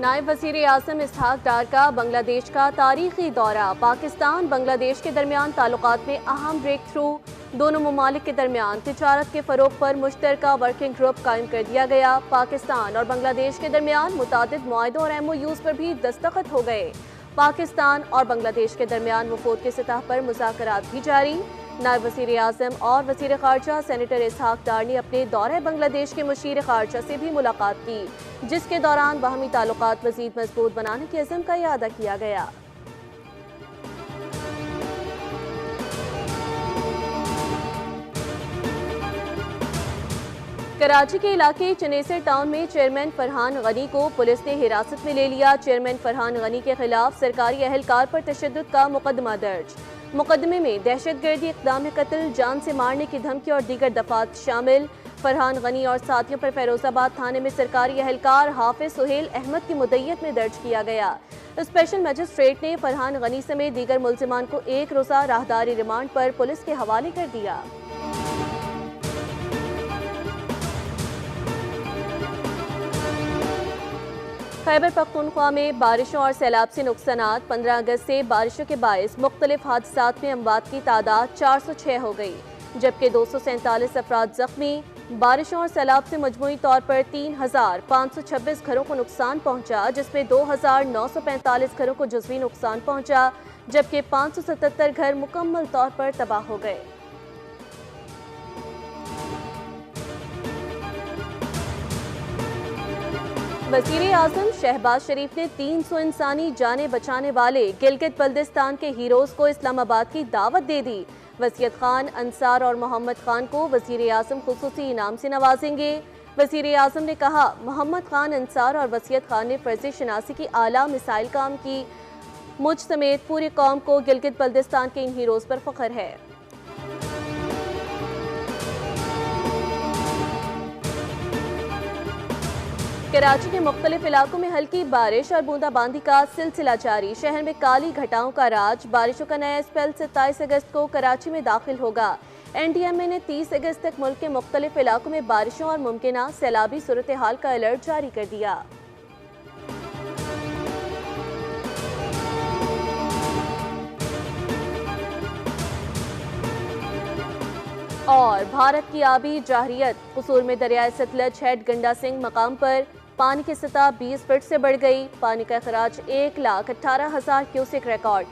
नायब वज़ीर आज़म इसहाक डार का बांग्लादेश का तारीखी दौरा। पाकिस्तान बांग्लादेश के दरमियान ताल्लुकात में अहम ब्रेक थ्रू। दोनों ममालिक के दरमियान तिजारत के फ़रोग पर मुश्तरका वर्किंग ग्रुप कायम कर दिया गया। पाकिस्तान और बांग्लादेश के दरमियान मुतादिद मुआहदों और MOUs पर भी दस्तखत हो गए। पाकिस्तान और बांग्लादेश के दरमियान वफूद की सतह पर मुज़ाकरात भी जारी। नायब वज़ीर आज़म और वज़ीर ख़ारजा सेनेटर इसहाक डार ने अपने दौरे बांग्लादेश के मुशीर ख़ारजा से भी मुलाकात की, जिसके दौरान बाहमी ताल्लुकात मज़ीद मजबूत बनाने के अज़्म का इआदा किया गया। कराची के इलाके चनेसर टाउन में चेयरमैन फरहान गनी को पुलिस ने हिरासत में ले लिया। चेयरमैन फरहान गनी के खिलाफ सरकारी अहलकार पर तशद्दुद का मुकदमा दर्ज। मुकदमे में दहशतगर्दी, इक़दाम कत्ल, जान से मारने की धमकी और दीगर दफात शामिल। फरहान गनी और साथियों पर फैरोजाबाद थाने में सरकारी अहलकार हाफिज सुहेल अहमद की मुद्दइयत में दर्ज किया गया। स्पेशल मजिस्ट्रेट ने फरहान गनी समेत दीगर मुल्जिमान को एक रोज़ा राहदारी रिमांड पर पुलिस के हवाले कर दिया। खैबर पख्तूनख्वा में बारिशों और सैलाब से नुकसानात। 15 अगस्त से बारिशों के बायस मुख्तलिफ हादसात में अमवात की तादाद 406 हो गई, जबकि 247 अफराद जख्मी। बारिशों और सैलाब से मजमूई तौर पर 3526 घरों को नुकसान पहुंचा, जिसमें 2945 घरों को जुज़वी नुकसान पहुंचा, जबकि 577 घर मुकम्मल तौर पर तबाह हो गए। वज़ीर आज़म शहबाज शरीफ ने 300 इंसानी जानें बचाने वाले गिलगित बल्दिस्तान के हीरोज़ को इस्लामाबाद की दावत दे दी। वसीयत खान, अंसार और मोहम्मद खान को वज़ीर आज़म खुसूसी इनाम से नवाजेंगे। वज़ीर आज़म ने कहा, मोहम्मद खान, अंसार और वसीयत खान ने फ़र्ज़ शनासी की आला मिसाइल काम की। मुझ समेत पूरी कौम को गिलगित बल्दिस्तान के इन हीरोज़ पर फ़ख्र है। कराची के मुख्तलिफ इलाकों में हल्की बारिश और बूंदाबांदी का सिलसिला जारी। शहर में काली घटाओं का राज। बारिशों का नया स्पेल 27 अगस्त को कराची में दाखिल होगा। NDMA ने 30 अगस्त तक मुल्क के मुख्तलिफ इलाकों में बारिशों और मुमकिना सैलाबी सूरत हाल का अलर्ट जारी कर दिया। और भारत की आबी जाहरियत। कसूर में दरियाए सतलज हेड गंडा सिंह मकाम पर पानी की सतह 20 फीट से बढ़ गई। पानी का खराज 1,18,000 क्यूसेक रिकॉर्ड।